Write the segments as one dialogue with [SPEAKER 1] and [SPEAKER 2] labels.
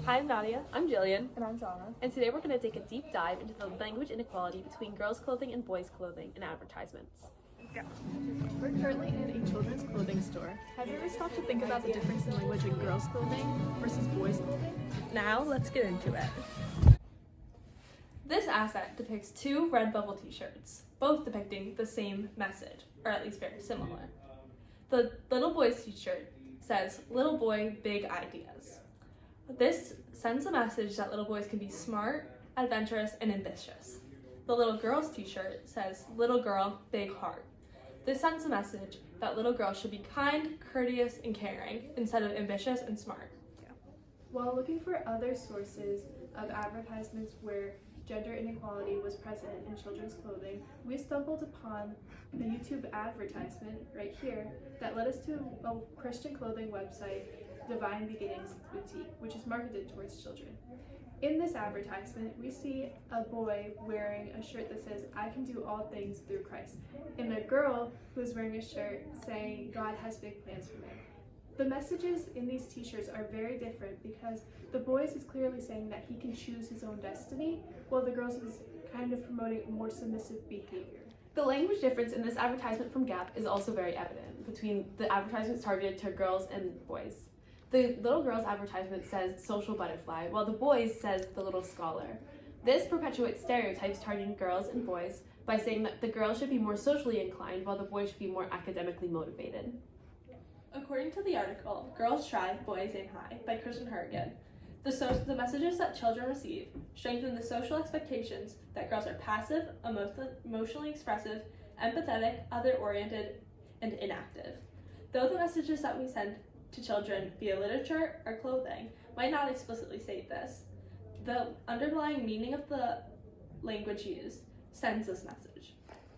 [SPEAKER 1] Hi, I'm Nadia.
[SPEAKER 2] I'm Jillian.
[SPEAKER 3] And I'm Shauna.
[SPEAKER 1] And today we're going to take a deep dive into the language inequality between girls' clothing and boys' clothing in advertisements.
[SPEAKER 3] Yeah. We're currently in a children's clothing store. Have you ever stopped to think about the difference in language in girls' clothing versus boys' clothing?
[SPEAKER 2] Now let's get into it.
[SPEAKER 1] This asset depicts two Redbubble t-shirts, both depicting the same message, or at least very similar. The little boy's t-shirt says, "Little boy, big ideas." This sends a message that little boys can be smart, adventurous, and ambitious. The little girl's t-shirt says, "Little girl, big heart." This sends a message that little girls should be kind, courteous, and caring, instead of ambitious and smart.
[SPEAKER 4] While looking for other sources of advertisements where gender inequality was present in children's clothing, we stumbled upon a YouTube advertisement right here that led us to a Christian clothing website, Divine Beginnings Boutique, which is marketed towards children. In this advertisement, we see a boy wearing a shirt that says, "I can do all things through Christ," and a girl who's wearing a shirt saying, "God has big plans for me." The messages in these t-shirts are very different because the boys is clearly saying that he can choose his own destiny, while the girls is kind of promoting more submissive behavior.
[SPEAKER 1] The language difference in this advertisement from Gap is also very evident between the advertisements targeted to girls and boys. The little girl's advertisement says "social butterfly," while the boys says "the little scholar." This perpetuates stereotypes targeting girls and boys by saying that the girls should be more socially inclined while the boys should be more academically motivated. According to the article, "Girls Try, Boys Aim High" by Kristen Hourigan, the messages that children receive strengthen the social expectations that girls are passive, emotionally expressive, empathetic, other-oriented, and inactive. Though the messages that we send to children via literature or clothing might not explicitly state this, the underlying meaning of the language used sends this message.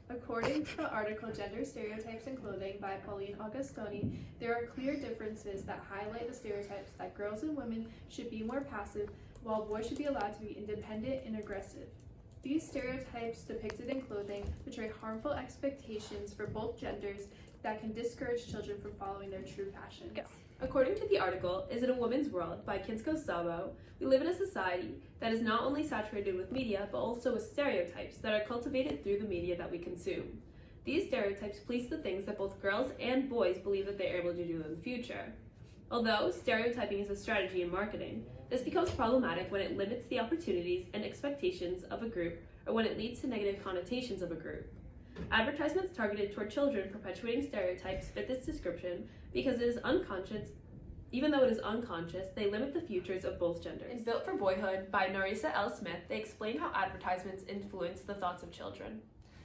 [SPEAKER 4] According to the article Gender Stereotypes in Clothing by Pauline Augustoni, there are clear differences that highlight the stereotypes that girls and women should be more passive, while boys should be allowed to be independent and aggressive. These stereotypes depicted in clothing portray harmful expectations for both genders that can discourage children from following their true passions.
[SPEAKER 1] According to the article, "Is It a Woman's World?" by Kinco Szabó, we live in a society that is not only saturated with media, but also with stereotypes that are cultivated through the media that we consume. These stereotypes police the things that both girls and boys believe that they are able to do in the future. Although stereotyping is a strategy in marketing, this becomes problematic when it limits the opportunities and expectations of a group or when it leads to negative connotations of a group. Advertisements targeted toward children perpetuating stereotypes fit this description because it is unconscious. Even though it is unconscious, they limit the futures of both genders. In Built for Boyhood by Nareissa L. they explain how advertisements influence the thoughts of children.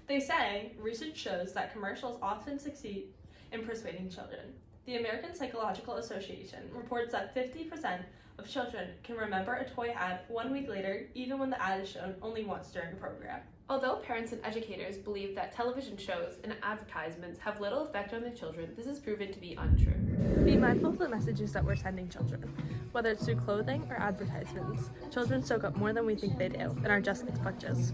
[SPEAKER 1] They say, research shows that commercials often succeed in persuading children. The American Psychological Association reports that 50% of children can remember a toy ad 1 week later, even when the ad is shown only once during a program. Although parents and educators believe that television shows and advertisements have little effect on their children, this is proven to be untrue.
[SPEAKER 2] Be mindful of the messages that we're sending children. Whether it's through clothing or advertisements, children soak up more than we think they do and are just like sponges.